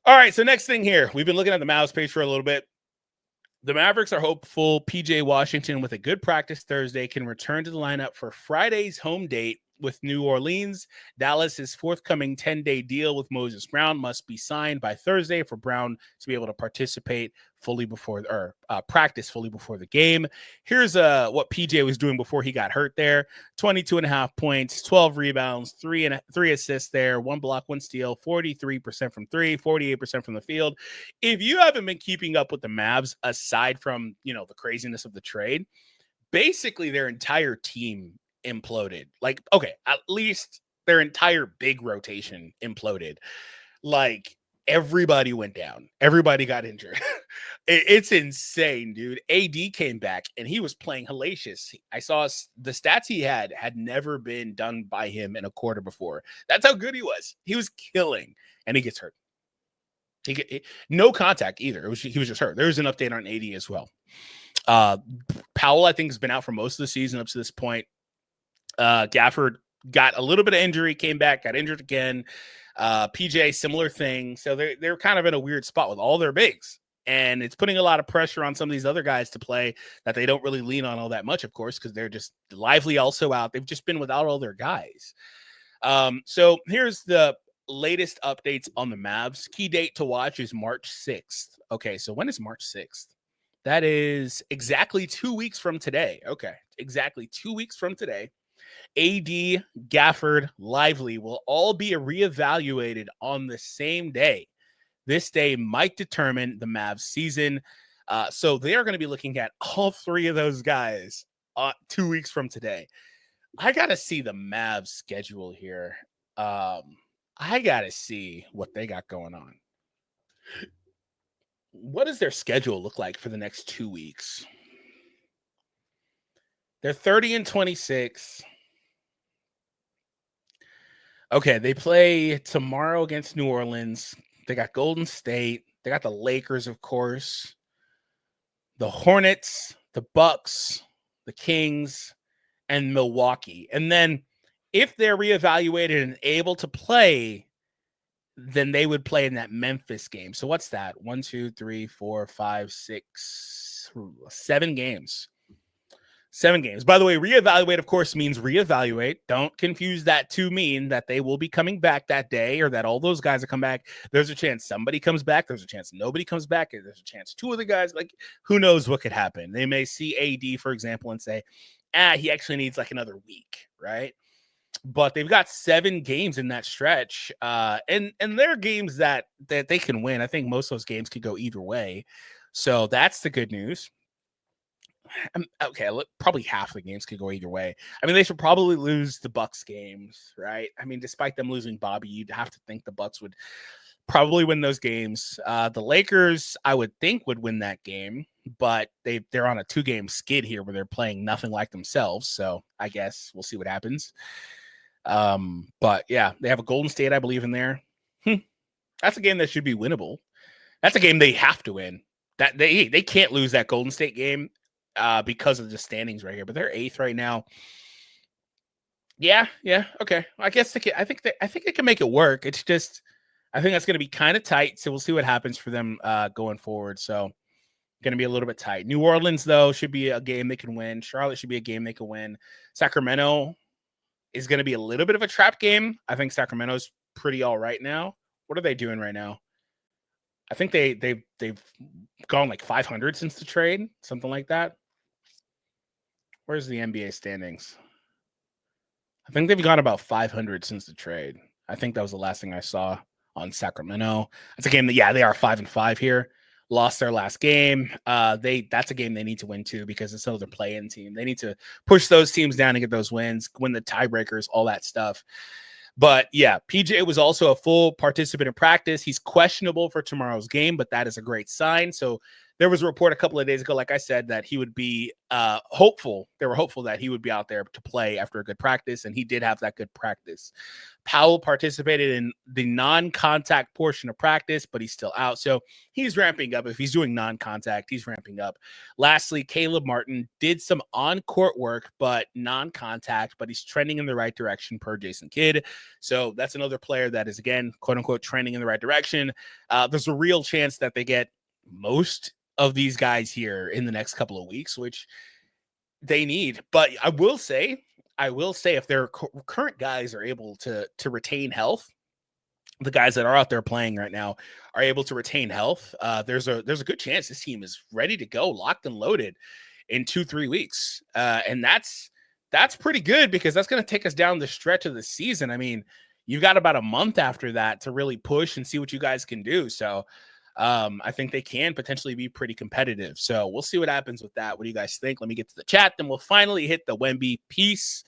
All right, so next thing here, we've been looking at the Mavs page for a little bit. The Mavericks are hopeful PJ Washington, with a good practice Thursday, can return to the lineup for Friday's home date with New Orleans. Dallas's forthcoming 10-day deal with Moses Brown must be signed by Thursday for Brown to be able to participate fully before, or practice fully before the game. Here's what PJ was doing before he got hurt there. 22.5 points, 12 rebounds, three assists there, 1 block, 1 steal, 43% from 3, 48% from the field. If you haven't been keeping up with the Mavs, aside from, the craziness of the trade, basically their entire team imploded. Like, okay, at least their entire big rotation imploded. Like, everybody went down. Everybody got injured. It's insane, dude. AD came back and he was playing hellacious. I saw the stats he had never been done by him in a quarter before. That's how good he was. He was killing, and he gets hurt. No contact either. He was just hurt. There's an update on AD as well. Powell, I think, has been out for most of the season up to this point. Gafford got a little bit of injury, came back, got injured again. PJ, similar thing. So they're kind of in a weird spot with all their bigs, and it's putting a lot of pressure on some of these other guys to play that they don't really lean on all that much, of course, because they're just Lively also out. They've just been without all their guys. So here's the latest updates on the Mavs. Key date to watch is March 6th. Okay, so when is March 6th? That is exactly 2 weeks from today. Okay, exactly 2 weeks from today. AD, Gafford, Lively will all be reevaluated on the same day. This day might determine the Mavs season. So they are going to be looking at all three of those guys 2 weeks from today. I got to see the Mavs schedule here. I got to see what they got going on. What does their schedule look like for the next 2 weeks? They're 30-26. Okay, they play tomorrow against New Orleans. They got Golden State. They got the Lakers, of course, the Hornets, the Bucks, the Kings, and Milwaukee. And then if they're reevaluated and able to play, then they would play in that Memphis game. So what's that? 1, 2, 3, 4, 5, 6, 7 games. 7 games. By the way, reevaluate, of course, means reevaluate. Don't confuse that to mean that they will be coming back that day or that all those guys will come back. There's a chance somebody comes back. There's a chance nobody comes back. There's a chance 2 of the guys, like, who knows what could happen. They may see AD, for example, and say, he actually needs like another week, right? But they've got 7 games in that stretch. And they're games that they can win. I think most of those games could go either way. So that's the good news. Okay, probably half the games could go either way. I mean, they should probably lose the Bucks games, right? I mean, despite them losing Bobby, you'd have to think the Bucks would probably win those games. The Lakers, I would think, would win that game, but they're on a 2-game skid here where they're playing nothing like themselves. So I guess we'll see what happens. But yeah, they have a Golden State, I believe, in there. That's a game that should be winnable. That's a game they have to win. That they can't lose that Golden State game. Because of the standings right here, but they're 8th right now. Yeah, okay. I guess I think they can make it work. It's just, I think that's going to be kind of tight. So we'll see what happens for them going forward. So going to be a little bit tight. New Orleans, though, should be a game they can win. Charlotte should be a game they can win. Sacramento is going to be a little bit of a trap game. I think Sacramento's pretty all right now. What are they doing right now? I think they've gone like 500 since the trade, something like that. Where's the NBA standings? I think they've gone about 500 since the trade. I think that was the last thing I saw on Sacramento. It's a game that, they are 5-5 here. Lost their last game. That's a game they need to win too, because it's still their play-in team. They need to push those teams down and get those wins, win the tiebreakers, all that stuff. But yeah, PJ was also a full participant in practice. He's questionable for tomorrow's game, but that is a great sign. So there was a report a couple of days ago, like I said, that he would be hopeful. They were hopeful that he would be out there to play after a good practice, and he did have that good practice. Powell participated in the non-contact portion of practice, but he's still out. So he's ramping up. If he's doing non-contact, he's ramping up. Lastly, Caleb Martin did some on-court work, but non-contact, but he's trending in the right direction per Jason Kidd. So that's another player that is, again, quote-unquote, trending in the right direction. There's a real chance that they get most of these guys here in the next couple of weeks, which they need. But I will say if their current guys are able to retain health, the guys that are out there playing right now are able to retain health, there's a good chance this team is ready to go, locked and loaded in 2-3 weeks. And that's pretty good, because that's going to take us down the stretch of the season. I mean, you've got about a month after that to really push and see what you guys can do. So I think they can potentially be pretty competitive. So we'll see what happens with that. What do you guys think? Let me get to the chat. Then we'll finally hit the Wemby piece.